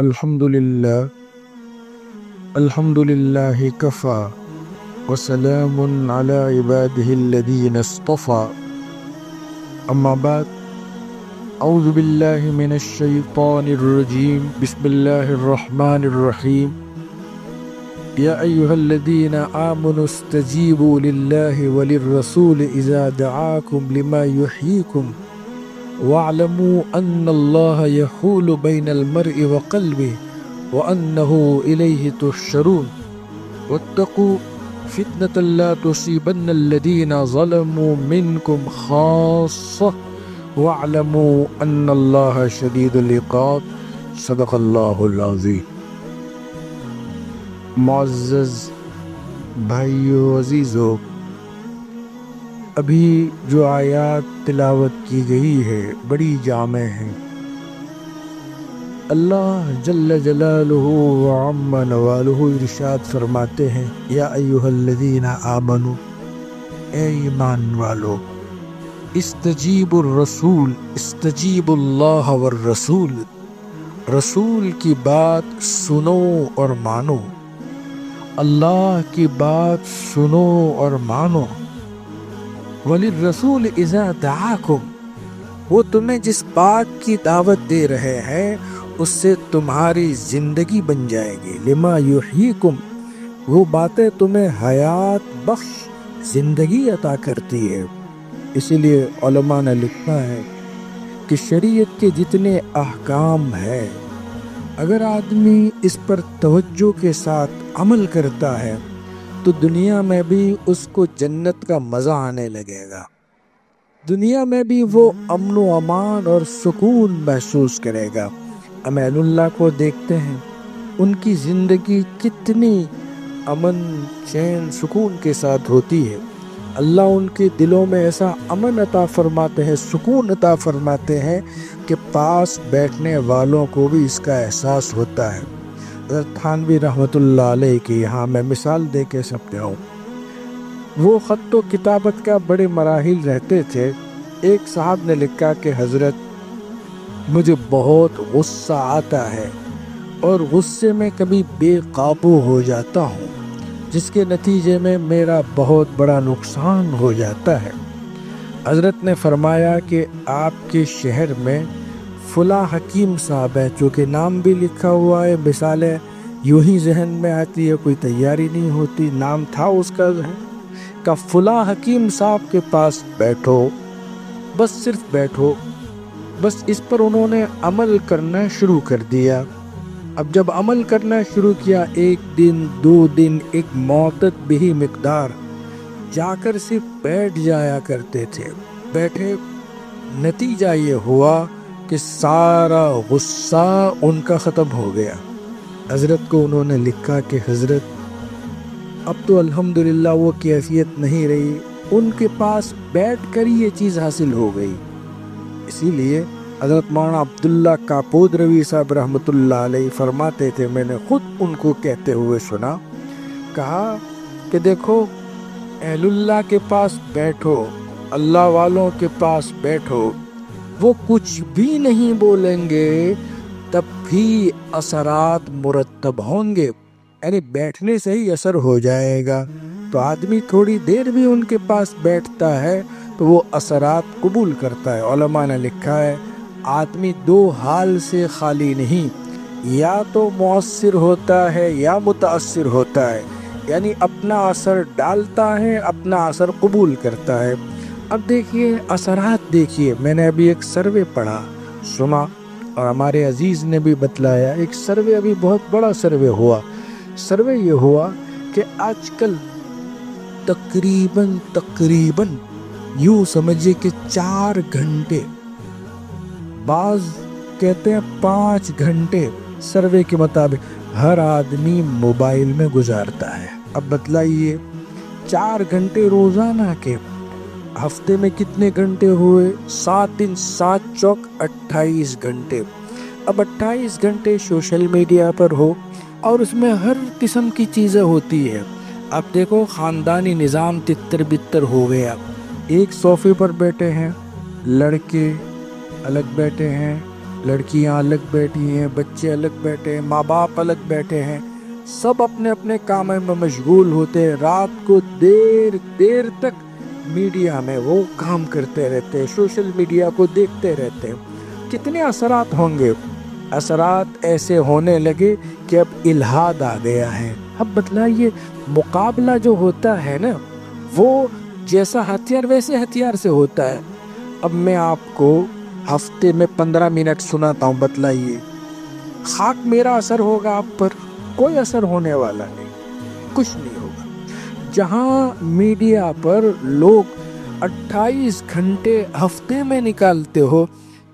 الحمد لله كفى وسلام على عباده الذين اصطفى أما بعد أعوذ بالله من الشيطان الرجيم بسم الله الرحمن الرحيم يا أيها الذين آمنوا استجيبوا لله وللرسول إذا دعاكم لما يحييكم واعلموا أن الله يحول بين المرء وقلبه وأنه إليه تحشرون واتقوا فتنة لا تصيبن الذين ظلموا منكم خاصة واعلموا أن الله شديد العقاب صدق الله العظيم۔ معزز بھائیو عزیزو، ابھی جو آیات تلاوت کی گئی ہے بڑی جامع ہیں۔ اللہ جل جلالہ وعم نوالہ ارشاد فرماتے ہیں یا ایہا الذین آمنو، اے ایمان والو، استجیبوا الرسول، استجیبوا اللہ والرسول، رسول کی بات سنو اور مانو، اللہ کی بات سنو اور مانو۔ وَلِلرَّسُولِ إِذَا دَعَاكُمْ، وہ تمہیں جس بات کی دعوت دے رہے ہیں اس سے تمہاری زندگی بن جائے گی۔ لِمَا يُحْيِيكُمْ، وہ باتیں تمہیں حیات بخش زندگی عطا کرتی ہے۔ اسی لیے علماء نے لکھا ہے کہ شریعت کے جتنے احکام ہیں اگر آدمی اس پر توجہ کے ساتھ عمل کرتا ہے تو دنیا میں بھی اس کو جنت کا مزہ آنے لگے گا، دنیا میں بھی وہ امن و امان اور سکون محسوس کرے گا۔ امین اللہ کو دیکھتے ہیں، ان کی زندگی کتنی امن چین سکون کے ساتھ ہوتی ہے۔ اللہ ان کے دلوں میں ایسا امن عطا فرماتے ہیں، سکون عطا فرماتے ہیں کہ پاس بیٹھنے والوں کو بھی اس کا احساس ہوتا ہے۔ حضرت تھانوی رحمۃ اللہ علیہ کی یہاں میں مثال دے کے سمجھاؤں، وہ خط و کتابت کا بڑے مراحل رہتے تھے۔ ایک صاحب نے لکھا کہ حضرت مجھے بہت غصہ آتا ہے اور غصے میں کبھی بے قابو ہو جاتا ہوں، جس کے نتیجے میں میرا بہت بڑا نقصان ہو جاتا ہے۔ حضرت نے فرمایا کہ آپ کے شہر میں فلاں حکیم صاحب ہے، چونکہ نام بھی لکھا ہوا ہے، مثالیں یوں ہی ذہن میں آتی ہے، کوئی تیاری نہیں ہوتی، نام تھا اس کا ذہن کا، فلاں حکیم صاحب کے پاس بیٹھو، بس صرف بیٹھو۔ بس اس پر انہوں نے عمل کرنا شروع کر دیا۔ اب جب عمل کرنا شروع کیا، ایک دن دو دن ایک معتد بھی مقدار جا کر صرف بیٹھ جایا کرتے تھے، بیٹھے، نتیجہ یہ ہوا کہ سارا غصہ ان کا ختم ہو گیا۔ حضرت کو انہوں نے لکھا کہ حضرت اب تو الحمدللہ وہ کیفیت نہیں رہی، ان کے پاس بیٹھ کر یہ چیز حاصل ہو گئی۔ اسی لیے حضرت مولانا عبداللہ کاپودروی صاحب رحمۃ اللہ علیہ فرماتے تھے، میں نے خود ان کو کہتے ہوئے سنا، کہا کہ دیکھو اہل اللہ کے پاس بیٹھو، اللہ والوں کے پاس بیٹھو، وہ کچھ بھی نہیں بولیں گے تب بھی اثرات مرتب ہوں گے، یعنی بیٹھنے سے ہی اثر ہو جائے گا۔ تو آدمی تھوڑی دیر بھی ان کے پاس بیٹھتا ہے تو وہ اثرات قبول کرتا ہے۔ علماء نے لکھا ہے آدمی دو حال سے خالی نہیں، یا تو مؤثر ہوتا ہے یا متاثر ہوتا ہے، یعنی اپنا اثر ڈالتا ہے، اپنا اثر قبول کرتا ہے۔ اب دیکھیے اثرات، دیکھیے میں نے ابھی ایک سروے پڑھا، سنا، اور ہمارے عزیز نے بھی بتلایا، ایک سروے ابھی بہت بڑا سروے ہوا۔ سروے یہ ہوا کہ آج کل تقریباً یوں سمجھیے کہ 4 گھنٹے، بعض کہتے ہیں 5 گھنٹے، سروے کے مطابق ہر آدمی موبائل میں گزارتا ہے۔ اب بتلائیے 4 گھنٹے روزانہ کے، ہفتے میں کتنے گھنٹے ہوئے؟ 7 دن، 7 چوک 28 گھنٹے۔ اب 28 گھنٹے سوشل میڈیا پر ہو اور اس میں ہر قسم کی چیزیں ہوتی ہے۔ اب دیکھو خاندانی نظام تتر بتر ہو گیا، ایک صوفے پر بیٹھے ہیں، لڑکے الگ بیٹھے ہیں، लड़कियां अलग बैठी हैं, बच्चे अलग बैठे हैं, माँ बाप अलग बैठे हैं, सब अपने अपने काम में मशगूल होते हैं। रात को देर देर तक मीडिया में वो काम करते रहते हैं, सोशल मीडिया को देखते रहते हैं। कितने असरात होंगे। असरात ऐसे होने लगे कि अब इल्हाद आ गया है। अब बतलाइए, मुकाबला जो होता है ना, वो जैसा हथियार वैसे हथियार से होता है। अब मैं आपको हफ्ते में 15 मिनट सुनाता हूँ, बतलाइए खाक मेरा असर होगा आप पर? कोई असर होने वाला नहीं, कुछ नहीं होगा। जहाँ मीडिया पर लोग 28 घंटे हफ्ते में निकालते हो,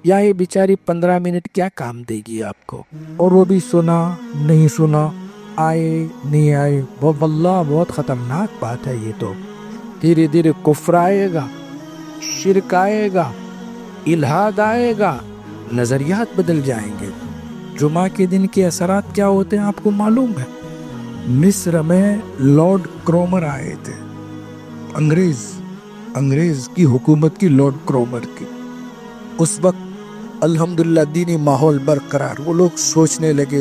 या ये बेचारी 15 मिनट क्या काम देगी आपको? और वो भी सुना नहीं सुना, आए नहीं आए। वो वल्लाह बहुत ख़तरनाक बात है ये तो। धीरे धीरे कुफ्र आएगा, शिरक आएगा, इल्हाद आएगा, नज़रियात बदल जाएंगे। जुमा के दिन के असरात क्या होते हैं आपको मालूम है? मिस्र में लॉर्ड क्रोमर आए थे, अंग्रेज की हुकूमत की, लॉर्ड क्रोमर की। उस वक्त अल्हम्दुलिल्लाह दीनी माहौल बरकरार। वो लोग सोचने लगे।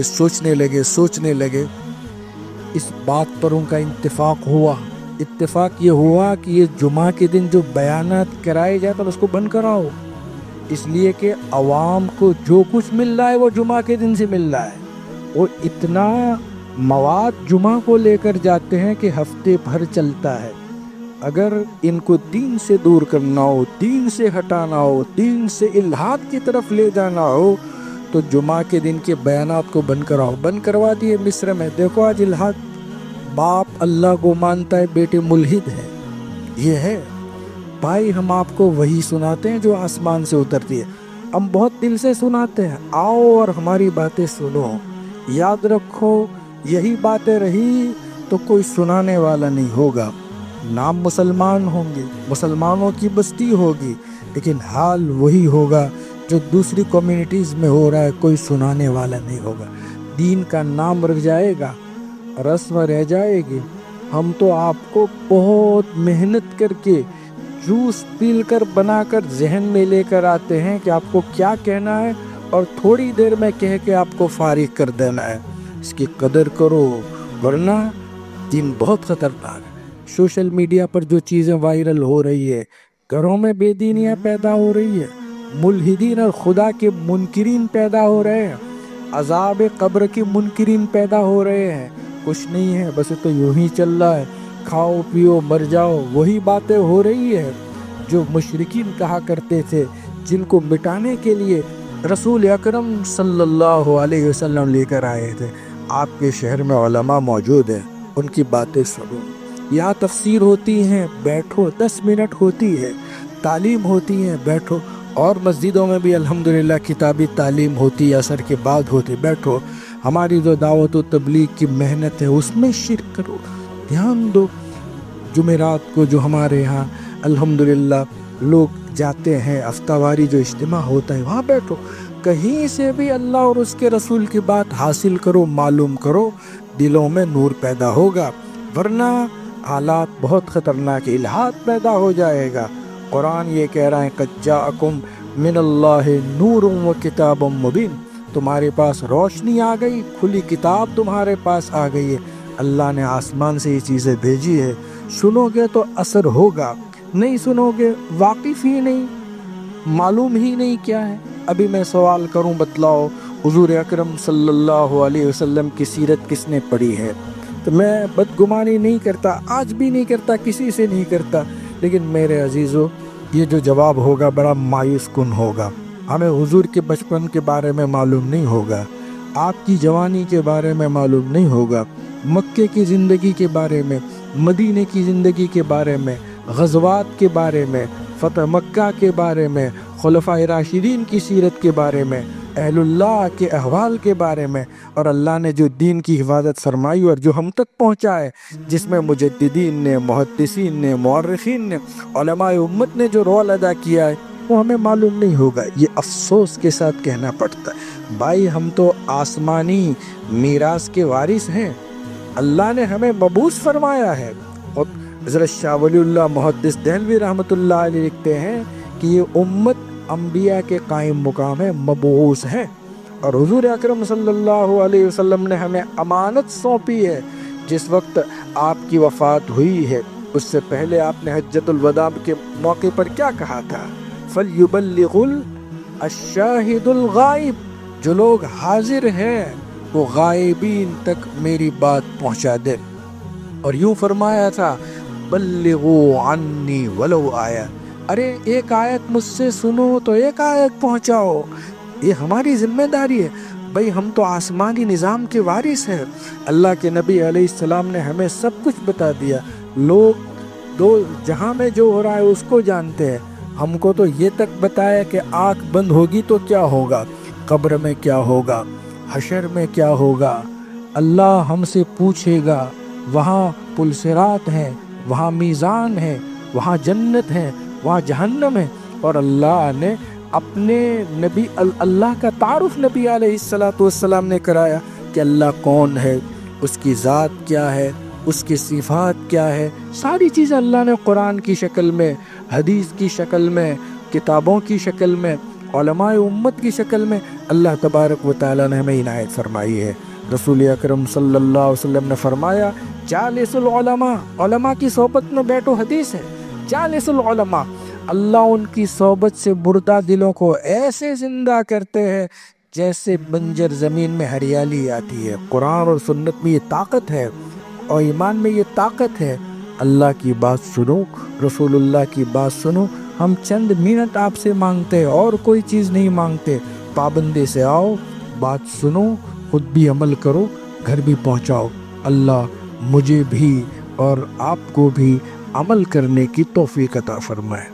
इस बात पर उनका इत्तेफाक ये हुआ कि ये जुमा के दिन जो बयानात कराए जाते हैं उसको बंद कराओ, इसलिए कि अवाम को जो कुछ मिल रहा है वो जुमा के दिन से मिल रहा है। वो इतना मवाद जुमा को लेकर जाते हैं कि हफ्ते भर चलता है। अगर इनको दीन से दूर करना हो, दीन से हटाना हो, दीन से इल्हाद की तरफ ले जाना हो, तो जुमा के दिन के बयानात को बंद कराओ। बंद करवा दिए मिस्र में। देखो आज इल्हाद, बाप अल्लाह को मानता है, बेटे मुल्हिद है। ये है भाई, हम आपको वही सुनाते हैं जो आसमान से उतरती है। हम बहुत दिल से सुनाते हैं, आओ और हमारी बातें सुनो। याद रखो, यही बातें रही तो कोई सुनाने वाला नहीं होगा। नाम मुसलमान होंगे, मुसलमानों की बस्ती होगी, लेकिन हाल वही होगा जो दूसरी कम्युनिटीज़ में हो रहा है। कोई सुनाने वाला नहीं होगा। दीन का नाम रह जाएगा, रस्म रह जाएगी। हम तो आपको बहुत मेहनत करके जूस पील कर बनाकर जहन में लेकर आते हैं कि आपको क्या कहना है, और थोड़ी देर में कह के आपको फारिग कर देना है। इसकी कदर करो, वरना दीन बहुत ख़तरनाक है। सोशल मीडिया पर जो चीज़ें वायरल हो रही है, घरों में बेदीनियाँ पैदा हो रही है, मुल्हिदीन और खुदा के मुनकिरीन पैदा हो रहे हैं, अज़ाब कब्र के मुनकिरीन पैदा हो रहे हैं। कुछ नहीं है, बस तो यूं ही चल रहा है, खाओ पियो मर जाओ। वही बातें हो रही है जो मुशरिकीन कहा करते थे, जिनको मिटाने के लिए रसूल अकरम सल्लल्लाहु अलैहि वसल्लम लेकर आए थे। आपके शहर में उलमा मौजूद हैं, उनकी बातें सुनो। यहाँ तफसीर होती हैं, बैठो, 10 मिनट होती है। तालीम होती है, बैठो। और मस्जिदों में भी अल्हम्दुलिल्लाह किताबी तालीम होती है, असर के बाद होती, बैठो। हमारी जो दावत व तबलीग की मेहनत है उसमें शिरक करो, ध्यान दो। जुमेरात को जो हमारे यहाँ अल्हम्दुलिल्लाह लोग जाते हैं, हफ्तावारी जो इज्तिमा होता है, वहाँ बैठो। कहीं से भी अल्लाह और उसके रसूल की बात हासिल करो, मालूम करो, दिलों में नूर पैदा होगा। वरना हालात बहुत ख़तरनाक, इल्हाद पैदा हो जाएगा। कुरान ये कह रहा है, क़द जाअकुम मिनल्लाहि नूरुन व किताबुम मुबीन। तुम्हारे पास रोशनी आ गई, खुली किताब तुम्हारे पास आ गई है। अल्लाह ने आसमान से ये चीज़ें भेजी है। सुनोगे तो असर होगा, नहीं सुनोगे वाकिफ़ ही नहीं, मालूम ही नहीं क्या है। अभी मैं सवाल करूं, बतलाओ हुज़ूर अकरम सल्लल्लाहु अलैहि वसल्लम की सीरत किसने पढ़ी है? तो मैं बदगुमानी नहीं करता, आज भी नहीं करता, किसी से नहीं करता, लेकिन मेरे अजीज़ों ये जो जवाब होगा बड़ा मायूस कुन होगा। हमें हुजूर के बचपन के बारे में मालूम नहीं होगा, आपकी जवानी के बारे में मालूम नहीं होगा, मक्के की ज़िंदगी के बारे में, मदीने की ज़िंदगी के बारे में, ग़ज़वात के बारे में, फ़तह मक्का के बारे में, खुलफ़ाए राशिदीन की सीरत के बारे में, अहलुल्लाह के अहवाल के बारे में, और अल्लाह ने जो दीन की हिफाजत फरमाई और जो हम तक पहुँचा है, जिसमें मुजद्दिदीन ने, मुहद्दिसीन ने, मुअर्रिखीन ने, उलमाए उम्मत ने जो रोल अदा किया है, वो हमें मालूम नहीं होगा। ये अफसोस के साथ कहना पड़ता है। भाई हम तो आसमानी मीरास के वारिस हैं, अल्लाह ने हमें मबूस फरमाया है। और हज़रत शाह वलीउल्लाह मुहद्दिस देहलवी रहमतुल्लाह अलैह लिखते हैं कि ये उम्मत अंबिया के कायम मुकाम है, मबऊस है। और हुजूर अकरम सल्लल्लाहु अलैहि वसल्लम ने हमें अमानत सौंपी है। जिस वक्त आपकी वफ़ात हुई है उससे पहले आपने हज्जतुल वदा के मौके पर क्या कहा था? फलयुबल्लिगुल अश्शाहिदुल गाइब, जो लोग हाजिर हैं वो गायबीन तक मेरी बात पहुंचा दे। और यूं फरमाया था बल्लिगू अन्नी वलो आया, अरे एक आयत मुझसे सुनो तो एक आयत पहुंचाओ, ये हमारी जिम्मेदारी है। भाई हम तो आसमानी निज़ाम के वारिस हैं। अल्लाह के नबी अलैहिस्सलाम ने हमें सब कुछ बता दिया। लोग दो जहां में जो हो रहा है उसको जानते हैं, हमको तो ये तक बताया कि आँख बंद होगी तो क्या होगा, कब्र में क्या होगा, हशर में क्या होगा, अल्लाह हमसे पूछेगा, वहाँ पुलसिरात है, वहाँ मीज़ान है, वहाँ जन्नत है, वहाँ जहन्नम है। और अल्लाह ने अपने नबी अल्लाह का तारुफ नबी अलैहिस्सलातु वस्सलाम ने कराया कि अल्लाह कौन है, उसकी ज़ात क्या है, उसकी सिफ़ात क्या है। सारी चीज़ें अल्लाह ने कुरान की शक्ल में, हदीस की शक्ल में, किताबों की शक्ल में, उलमाए उम्मत की शक्ल में अल्लाह तबारक व तआला ने हमें इनायत फरमाई है। रसूल अकरम सल्लल्लाहु अलैहि वसल्लम ने फरमाया जालिसुल उलमा, उलमा की सोबत में बैठो, हदीस है। जालिसुल उलमा, अल्लाह उनकी सोबत से मुर्दा दिलों को ऐसे जिंदा करते हैं जैसे बंजर ज़मीन में हरियाली आती है। कुरान और सुन्नत में ये ताकत है और ईमान में ये ताकत है। अल्लाह की बात सुनो, रसूलुल्लाह की बात सुनो। हम चंद मिनट आपसे मांगते हैं और कोई चीज़ नहीं मांगते। पाबंदी से आओ, बात सुनो, खुद भी अमल करो, घर भी पहुंचाओ। अल्लाह मुझे भी और आपको भी अमल करने की तौफीक अता फरमाए।